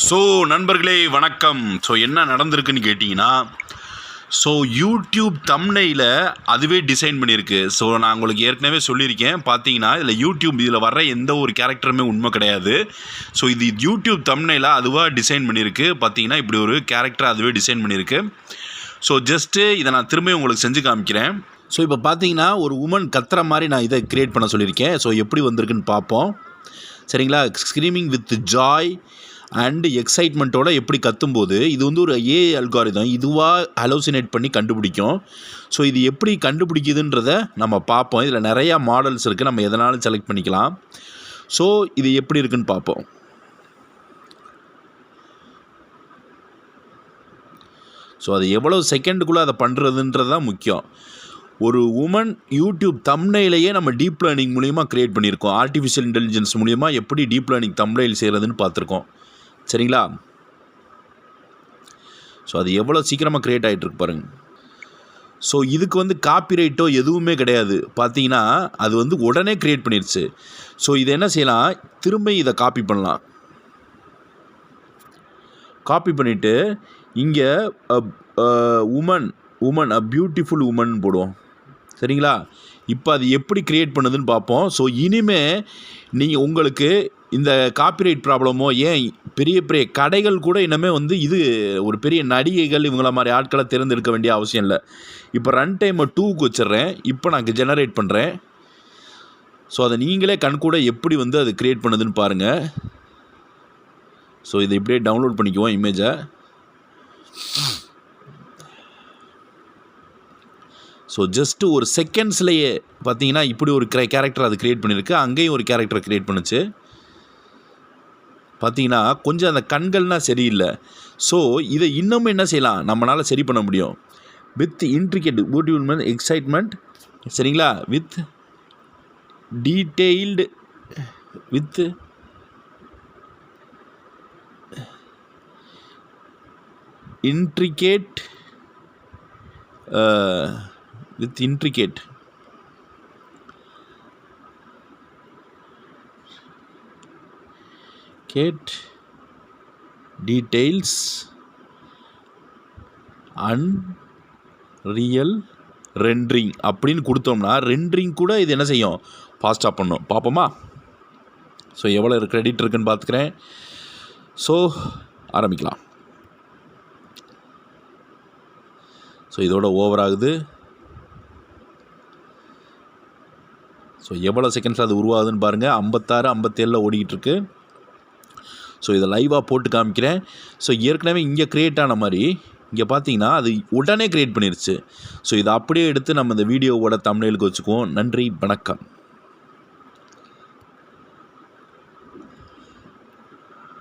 So நண்பர்களே வணக்கம். So என்ன நடந்திருக்குன்னு கேட்டிங்கன்னா, ஸோ யூடியூப் தம்ப்நெயில அதுவே டிசைன் பண்ணியிருக்கு. ஸோ நான் உங்களுக்கு ஏற்கனவே சொல்லியிருக்கேன். பார்த்தீங்கன்னா இதில் வர்ற எந்த ஒரு கேரக்டருமே உண்மை கிடையாது. ஸோ இது யூடியூப் தம்ப்நெயில அதுவாக டிசைன் பண்ணியிருக்கு. பார்த்தீங்கன்னா இப்படி ஒரு கேரக்டர் அதுவே டிசைன் பண்ணியிருக்கு. ஸோ ஜஸ்ட்டு இதை நான் திரும்ப உங்களுக்கு செஞ்சு காமிக்கிறேன். ஸோ இப்போ பார்த்தீங்கன்னா ஒரு உமன் கத்துற மாதிரி நான் இதை க்ரியேட் பண்ண சொல்லியிருக்கேன். ஸோ எப்படி வந்திருக்குன்னு பார்ப்போம். சரிங்களா? ஸ்க்ரீமிங் வித் ஜாய் அண்டு எக்ஸைட்மெண்ட்டோட எப்படி கத்தும்போது இது வந்து ஒரு ஏஐ அல்காரிதம் இதுவாக ஹலோசினேட் பண்ணி கண்டுபிடிக்கும். ஸோ இது எப்படி கண்டுபிடிக்குதுன்றத நம்ம பார்ப்போம். இதில் நிறையா மாடல்ஸ் இருக்குது, நம்ம எதனாலும் செலக்ட் பண்ணிக்கலாம். ஸோ இது எப்படி இருக்குன்னு பார்ப்போம். ஸோ அது எவ்வளோ செகண்டுக்குள்ளே அதை பண்ணுறதுன்றது தான் முக்கியம். ஒரு உமன் யூடியூப் தம்ப்நெயிலையே நம்ம டீப் லேர்னிங் மூலிமா க்ரியேட் பண்ணியிருக்கோம். ஆர்டிஃபிஷியல் இன்டெலிஜென்ஸ் மூலிமா எப்படி டீப் லேர்னிங் தம்ப்நெயில் செய்கிறதுன்னு பார்த்துருக்கோம். சரிங்களா? ஸோ அது எவ்வளோ சீக்கிரமாக க்ரியேட் ஆகிட்டுருக்கு பாருங்கள். ஸோ இதுக்கு வந்து காப்பிரைட்டோ எதுவுமே கிடையாது. பார்த்தீங்கன்னா அது வந்து உடனே க்ரியேட் பண்ணிடுச்சு. ஸோ இதை என்ன செய்யலாம், திரும்ப இதை காப்பி பண்ணலாம். காப்பி பண்ணிவிட்டு இங்கே உமன் அ பியூட்டிஃபுல் உமன் போடுவோம். சரிங்களா? இப்போ அது எப்படி க்ரியேட் பண்ணுதுன்னு பார்ப்போம். ஸோ இனிமேல் உங்களுக்கு இந்த காப்பிரைட் ப்ராப்ளமோ, ஏன் பெரிய பெரிய கடைகள் கூட இன்னமே வந்து இது ஒரு பெரிய நடிகைகள் இவங்கள மாதிரி ஆட்களை தேர்ந்தெடுக்க வேண்டிய அவசியம் இல்லை. இப்போ ரன் டைமை 2க்கு வச்சிடுறேன். இப்போ நான் ஜெனரேட் பண்ணுறேன். ஸோ அதை நீங்களே கண்கூட எப்படி வந்து அது க்ரியேட் பண்ணுதுன்னு பாருங்கள். ஸோ இதை இப்படியே டவுன்லோட் பண்ணிக்குவோம் இமேஜை. ஸோ ஜஸ்ட்டு ஒரு செகண்ட்ஸ்லேயே பார்த்தீங்கன்னா இப்படி ஒரு கேரக்டர் அது க்ரியேட் பண்ணியிருக்கு. அங்கேயும் ஒரு கேரக்டரை க்ரியேட் பண்ணுச்சு. பார்த்தீங்கன்னா கொஞ்சம் அந்த கண்கள்னால் சரியில்லை. ஸோ இதை இன்னமும் என்ன செய்யலாம், நம்மளால் சரி பண்ண முடியும். With intricate beautiful excitement. சரிங்களா? With detailed with intricate details real rendering அப்படின்னு கொடுத்தோம்னா ரெண்டரிங் கூட இது என்ன செய்யும், ஃபாஸ்ட்டாக பண்ணும். பார்ப்போமா? ஸோ எவ்வளோ கிரெடிட் இருக்குன்னு பார்த்துக்கிறேன். ஸோ ஆரம்பிக்கலாம். ஸோ இதோட ஓவர் ஆகுது. ஸோ எவ்வளோ செகண்ட்ஸில் அது உருவாகுதுன்னு பாருங்கள். 56 57 ஓடிக்கிட்டு இருக்கு. ஸோ இதை லைவாக போட்டு காமிக்கிறேன். ஸோ ஏற்கனவே இங்கே க்ரியேட் ஆன மாதிரி இங்கே பார்த்தீங்கன்னா அது உடனே க்ரியேட் பண்ணிருச்சு. ஸோ இதை அப்படியே எடுத்து நம்ம இந்த வீடியோவோட தம்ப்நெயிலுக்கு வச்சுக்குவோம். நன்றி, வணக்கம்.